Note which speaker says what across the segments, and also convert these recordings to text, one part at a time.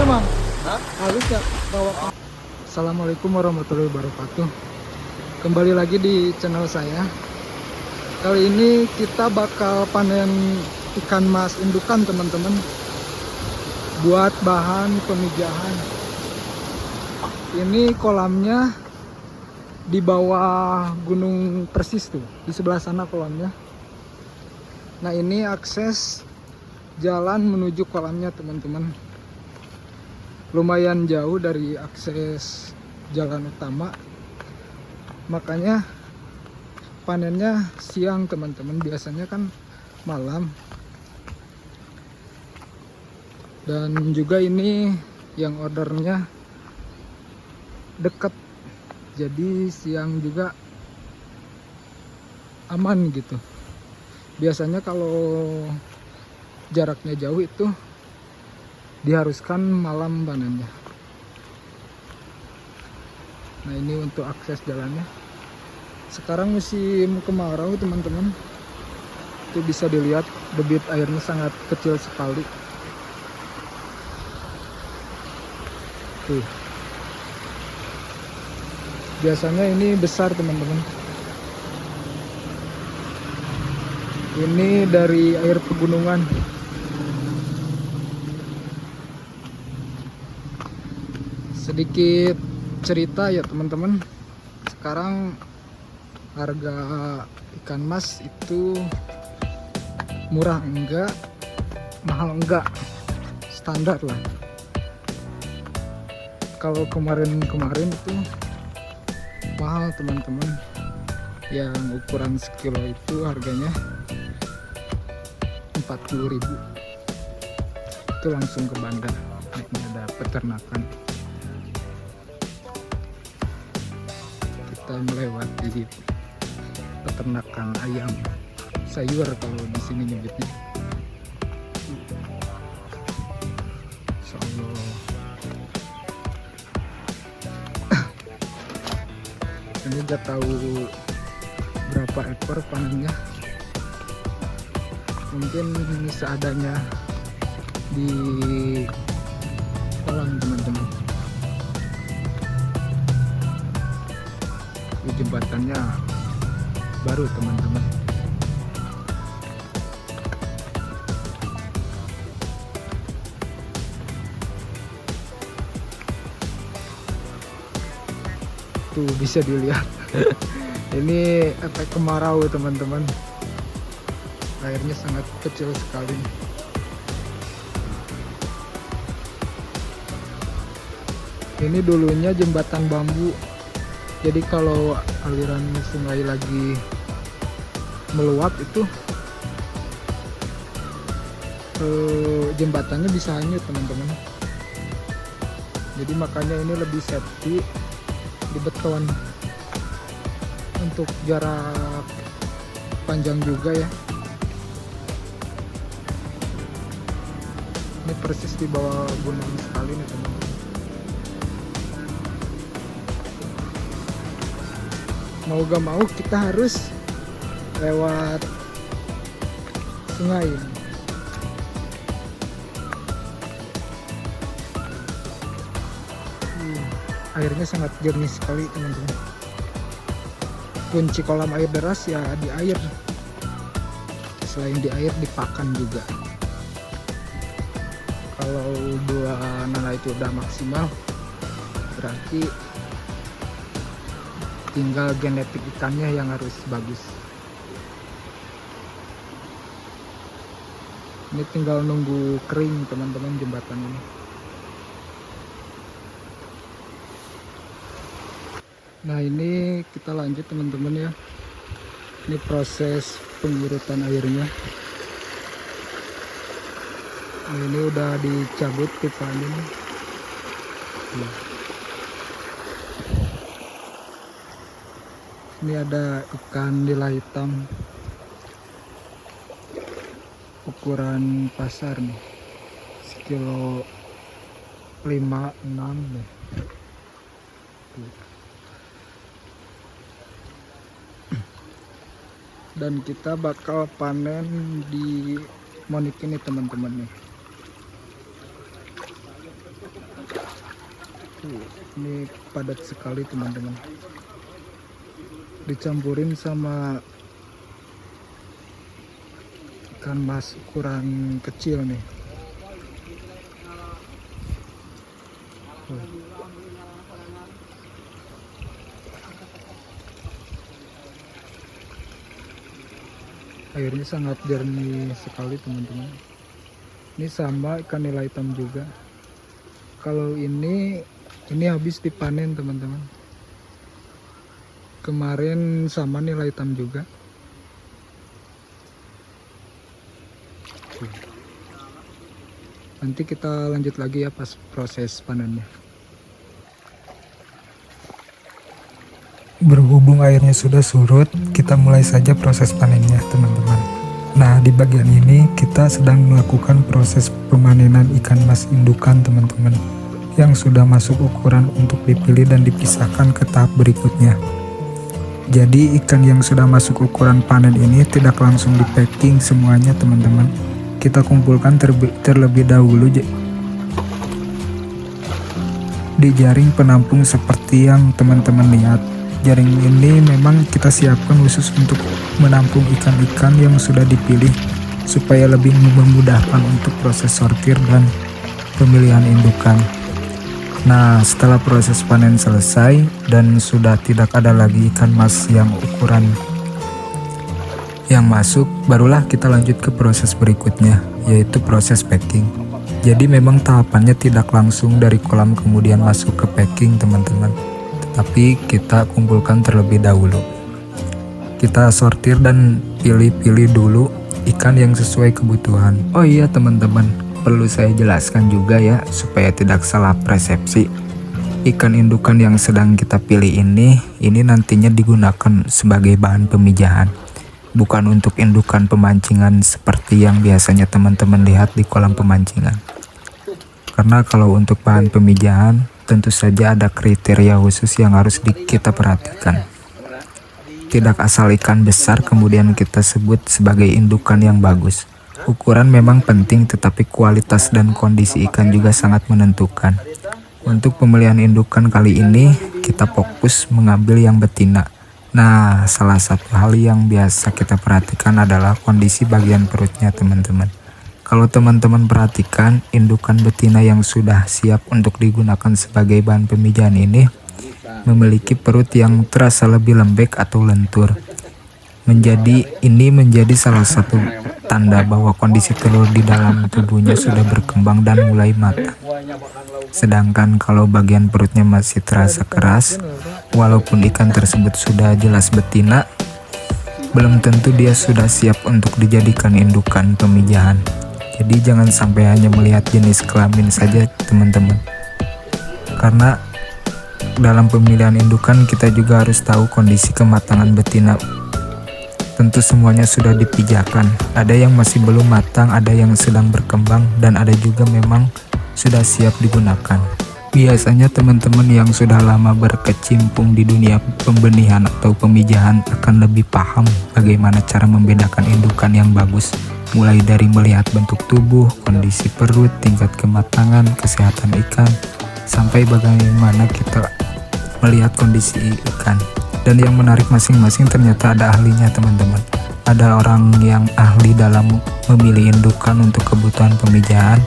Speaker 1: Mam?
Speaker 2: Hah?
Speaker 1: Halus ya bawa. Assalamualaikum warahmatullahi wabarakatuh. Kembali lagi di channel saya. Kali ini kita bakal panen ikan mas indukan teman-teman, buat bahan pemijahan. Ini kolamnya di bawah Gunung Persis tuh, di sebelah sana kolamnya. Nah ini akses jalan menuju kolamnya teman-teman. Lumayan jauh dari akses jalan utama, makanya panennya siang teman-teman. Biasanya kan malam. Dan juga ini yang ordernya deket, jadi siang juga aman gitu. Biasanya kalau jaraknya jauh itu diharuskan malam panennya. Nah ini untuk akses jalannya. Sekarang musim kemarau teman-teman, itu bisa dilihat debit airnya sangat kecil sekali tuh. Biasanya ini besar teman-teman. Ini dari air pegunungan. Sedikit cerita ya teman-teman. Sekarang harga ikan mas itu murah enggak, mahal enggak, standar lah. Kalau kemarin itu mahal teman-teman. Yang ukuran sekilo itu harganya 40.000. Itu langsung ke bandar. Ini ada peternakan. Kita melewati peternakan ayam sayur kalau di sini nyebutnya. Insya Allah. Ini udah tahu berapa ekor panennya. Mungkin seadanya di kolam teman-teman. Di jembatannya baru teman-teman. Tuh bisa dilihat. Ini efek kemarau teman-teman. Airnya sangat kecil sekali. Ini dulunya jembatan bambu. Jadi kalau aliran sungai lagi meluap itu jembatannya bisa hanyut teman-teman. Jadi makanya ini lebih safety di beton untuk jarak panjang juga ya. Ini persis di bawah gunung sekali nih teman-teman. Mau gak mau kita harus lewat sungai. Airnya sangat jernih sekali teman-teman. Kunci kolam air deras ya di air. Selain di air, di pakan juga. Kalau dua nala itu udah maksimal, berarti tinggal genetik ikannya yang harus bagus. Ini tinggal nunggu kering teman-teman jembatan ini. Nah ini kita lanjut teman-teman ya. Ini proses pengurutan airnya. Nah, ini udah dicabut pipanya nih. Ini ada ikan nila hitam ukuran pasar nih, sekilo 5-6 nih. Dan kita bakal panen di monik ini teman-teman nih. Ini padat sekali teman-teman, dicampurin sama ikan mas ukuran kecil nih. Airnya sangat jernih sekali teman-teman. Ini sama ikan nila hitam juga. Kalau ini habis dipanen teman-teman. Kemarin sama nila hitam juga. Nanti kita lanjut lagi ya pas proses panennya. Berhubung airnya sudah surut, kita mulai saja proses panennya teman-teman. Nah, di bagian ini kita sedang melakukan proses pemanenan ikan mas indukan teman-teman, yang sudah masuk ukuran untuk dipilih dan dipisahkan ke tahap berikutnya. Jadi ikan yang sudah masuk ukuran panen ini tidak langsung di packing semuanya teman-teman. Kita kumpulkan terlebih dahulu di jaring penampung seperti yang teman-teman lihat. Jaring ini memang kita siapkan khusus untuk menampung ikan-ikan yang sudah dipilih supaya lebih memudahkan untuk proses sortir dan pemilihan indukan. Nah, setelah proses panen selesai dan sudah tidak ada lagi ikan mas yang ukuran yang masuk, barulah kita lanjut ke proses berikutnya, yaitu proses packing. Jadi memang tahapannya tidak langsung dari kolam kemudian masuk ke packing teman-teman, tapi kita kumpulkan terlebih dahulu. Kita sortir dan pilih-pilih dulu ikan yang sesuai kebutuhan. Oh iya teman-teman, perlu saya jelaskan juga ya supaya tidak salah persepsi. Ikan indukan yang sedang kita pilih ini nantinya digunakan sebagai bahan pemijahan, bukan untuk indukan pemancingan seperti yang biasanya teman-teman lihat di kolam pemancingan. Karena kalau untuk bahan pemijahan tentu saja ada kriteria khusus yang harus kita perhatikan. Tidak asal ikan besar kemudian kita sebut sebagai indukan yang bagus. Ukuran memang penting, tetapi kualitas dan kondisi ikan juga sangat menentukan. Untuk pemilihan indukan kali ini kita fokus mengambil yang betina. Nah, salah satu hal yang biasa kita perhatikan adalah kondisi bagian perutnya teman-teman. Kalau teman-teman perhatikan, indukan betina yang sudah siap untuk digunakan sebagai bahan pemijahan ini memiliki perut yang terasa lebih lembek atau lentur. Ini menjadi salah satu tanda bahwa kondisi telur di dalam tubuhnya sudah berkembang dan mulai matang. Sedangkan kalau bagian perutnya masih terasa keras, walaupun ikan tersebut sudah jelas betina, belum tentu dia sudah siap untuk dijadikan indukan pemijahan. Jadi jangan sampai hanya melihat jenis kelamin saja teman-teman. Karena dalam pemilihan indukan kita juga harus tahu kondisi kematangan betina. Tentu semuanya sudah dipijakan. Ada yang masih belum matang, ada yang sedang berkembang, dan ada juga memang sudah siap digunakan. Biasanya teman-teman yang sudah lama berkecimpung di dunia pembenihan atau pemijahan akan lebih paham bagaimana cara membedakan indukan yang bagus. Mulai dari melihat bentuk tubuh, kondisi perut, tingkat kematangan, kesehatan ikan, sampai bagaimana kita melihat kondisi ikan. Dan yang menarik, masing-masing ternyata ada ahlinya teman-teman. Ada orang yang ahli dalam memilih indukan untuk kebutuhan pemijahan,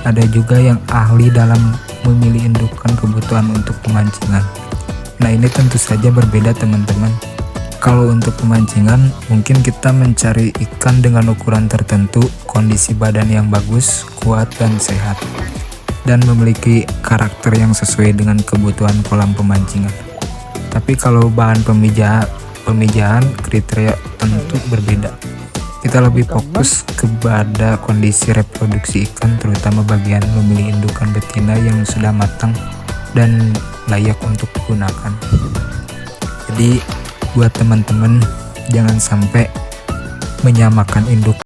Speaker 1: ada juga yang ahli dalam memilih indukan kebutuhan untuk pemancingan. Nah, ini tentu saja berbeda teman-teman. Kalau untuk pemancingan, mungkin kita mencari ikan dengan ukuran tertentu, kondisi badan yang bagus, kuat dan sehat, dan memiliki karakter yang sesuai dengan kebutuhan kolam pemancingan. Tapi kalau bahan pemijahan kriteria tentu berbeda. Kita lebih fokus kepada kondisi reproduksi ikan, terutama bagian memilih indukan betina yang sudah matang dan layak untuk digunakan. Jadi buat teman-teman jangan sampai menyamakan induk